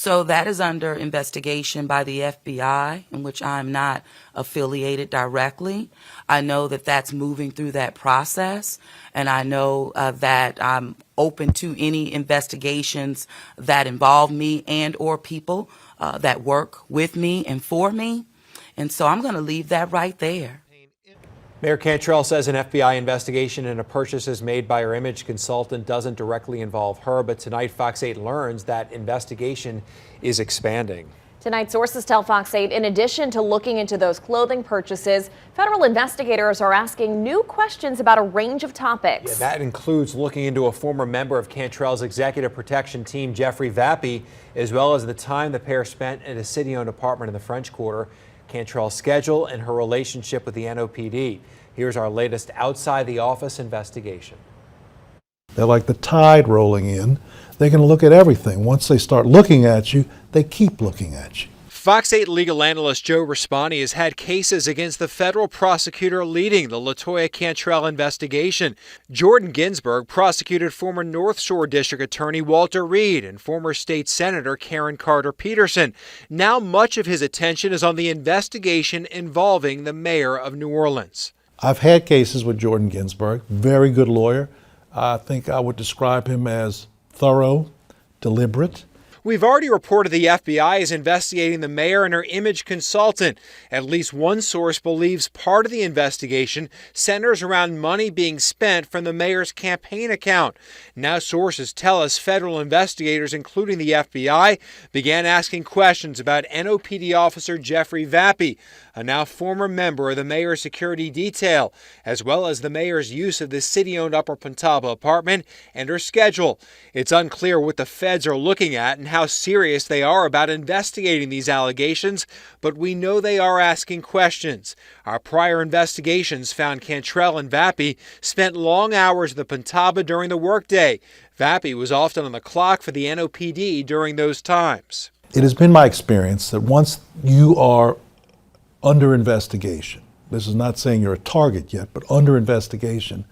So that is under investigation by the FBI, in which I'm not affiliated directly. I know that that's moving through that process, and I know that I'm open to any investigations that involve me and or people that work with me and for me. And so I'm going to leave that right there. Mayor Cantrell says an FBI investigation into purchases made by her image consultant doesn't directly involve her, but tonight Fox 8 learns that investigation is expanding. Tonight, sources tell Fox 8, in addition to looking into those clothing purchases, federal investigators are asking new questions about a range of topics. Yeah, that includes looking into a former member of Cantrell's executive protection team, Jeffrey Vappy, as well as the time the pair spent in a city-owned apartment in the French Quarter, Cantrell's schedule, and her relationship with the NOPD. Here's our latest outside the office investigation. They're like the tide rolling in. They're going to look at everything. Once they start looking at you, they keep looking at you. Fox 8 legal analyst Joe Raspani has had cases against the federal prosecutor leading the LaToya Cantrell investigation. Jordan Ginsburg prosecuted former North Shore District Attorney Walter Reed and former state senator Karen Carter Peterson. Now much of his attention is on the investigation involving the mayor of New Orleans. I've had cases with Jordan Ginsburg, very good lawyer. I think I would describe him as thorough, deliberate. We've already reported the FBI is investigating the mayor and her image consultant. At least one source believes part of the investigation centers around money being spent from the mayor's campaign account. Now sources tell us federal investigators, including the FBI, began asking questions about NOPD officer Jeffrey Vappy, a now former member of the mayor's security detail, as well as the mayor's use of the city-owned Upper Puntaba apartment and her schedule. It's unclear what the feds are looking at and how serious they are about investigating these allegations, but we know they are asking questions. Our prior investigations found Cantrell and Vappy spent long hours at the Puntaba during the workday. Vappy was often on the clock for the NOPD during those times. It has been my experience that once you are under investigation, this is not saying you're a target yet, but under investigation,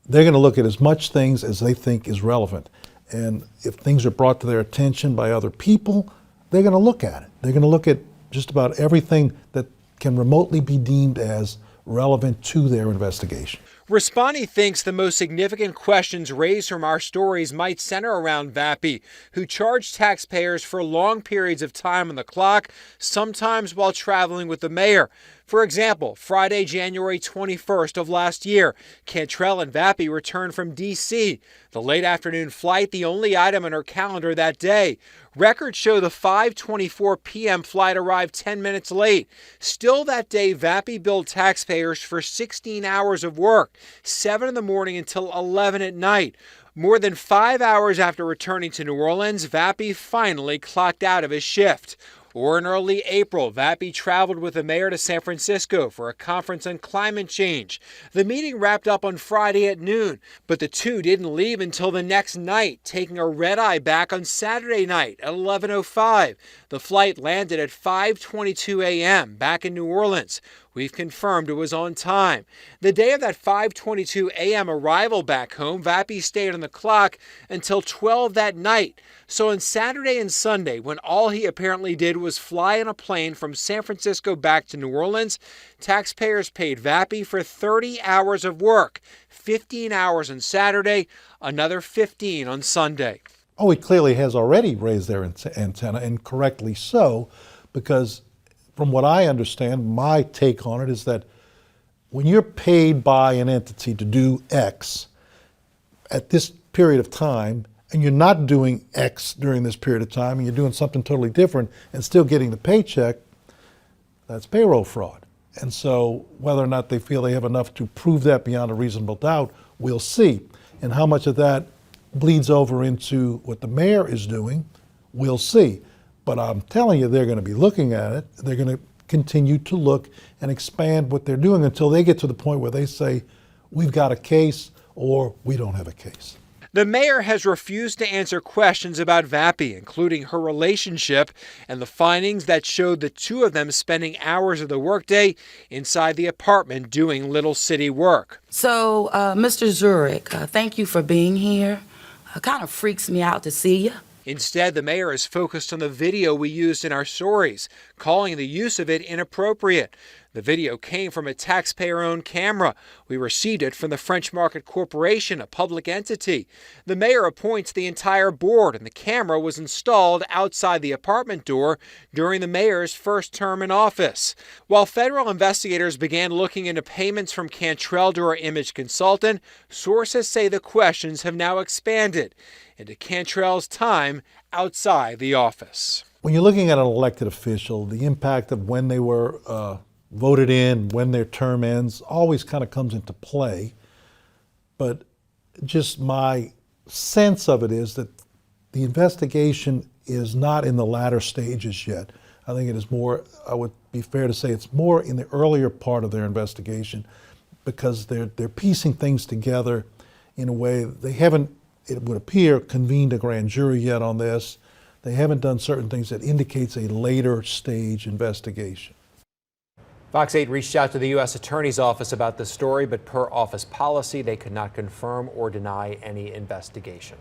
they're going to look at as much things as they think is relevant. And if things are brought to their attention by other people, they're going to look at it. They're going to look at just about everything that can remotely be deemed as relevant to their investigation. Raspani thinks the most significant questions raised from our stories might center around Vappy, who charged taxpayers for long periods of time on the clock, sometimes while traveling with the mayor. For example, Friday, January 21st of last year, Cantrell and Vappy returned from D.C. The late afternoon flight, the only item on her calendar that day. Records show the 5:24 p.m. flight arrived 10 minutes late. Still that day, Vappy billed taxpayers for 16 hours of work, 7 in the morning until 11 at night. More than 5 hours after returning to New Orleans, Vappy finally clocked out of his shift. Or in early April, Vappy traveled with the mayor to San Francisco for a conference on climate change. The meeting wrapped up on Friday at noon, but the two didn't leave until the next night, taking a red-eye back on Saturday night at 11:05. The flight landed at 5:22 a.m. back in New Orleans. We've confirmed it was on time. The day of that 5:22 a.m. arrival back home, Vappy stayed on the clock until 12 that night. So on Saturday and Sunday, when all he apparently did was fly on a plane from San Francisco back to New Orleans, taxpayers paid Vappy for 30 hours of work, 15 hours on Saturday, another 15 on Sunday. Oh, he clearly has already raised their antenna, and correctly so, because from what I understand, my take on it is that when you're paid by an entity to do X at this period of time, and you're not doing X during this period of time, and you're doing something totally different and still getting the paycheck, that's payroll fraud. And so whether or not they feel they have enough to prove that beyond a reasonable doubt, we'll see. And how much of that bleeds over into what the mayor is doing, we'll see. But I'm telling you, they're going to be looking at it. They're going to continue to look and expand what they're doing until they get to the point where they say, we've got a case or we don't have a case. The mayor has refused to answer questions about Vappy, including her relationship and the findings that showed the two of them spending hours of the workday inside the apartment doing little city work. So, Mr. Zurich, thank you for being here. It kind of freaks me out to see you. Instead, the mayor is focused on the video we used in our stories, calling the use of it inappropriate. The video came from a taxpayer-owned camera. We received it from the French Market Corporation, a public entity. The mayor appoints the entire board, and the camera was installed outside the apartment door during the mayor's first term in office. While federal investigators began looking into payments from Cantrell to her image consultant, sources say the questions have now expanded into Cantrell's time outside the office. When you're looking at an elected official, the impact of when they were voted in, when their term ends, always kind of comes into play. But just my sense of it is that the investigation is not in the latter stages yet. I think it is more, I would be fair to say it's more in the earlier part of their investigation, because they're piecing things together in a way they haven't, it would appear, convened a grand jury yet on this. They haven't done certain things that indicates a later stage investigation. Fox 8 reached out to the U.S. Attorney's Office about the story, but per office policy, they could not confirm or deny any investigation.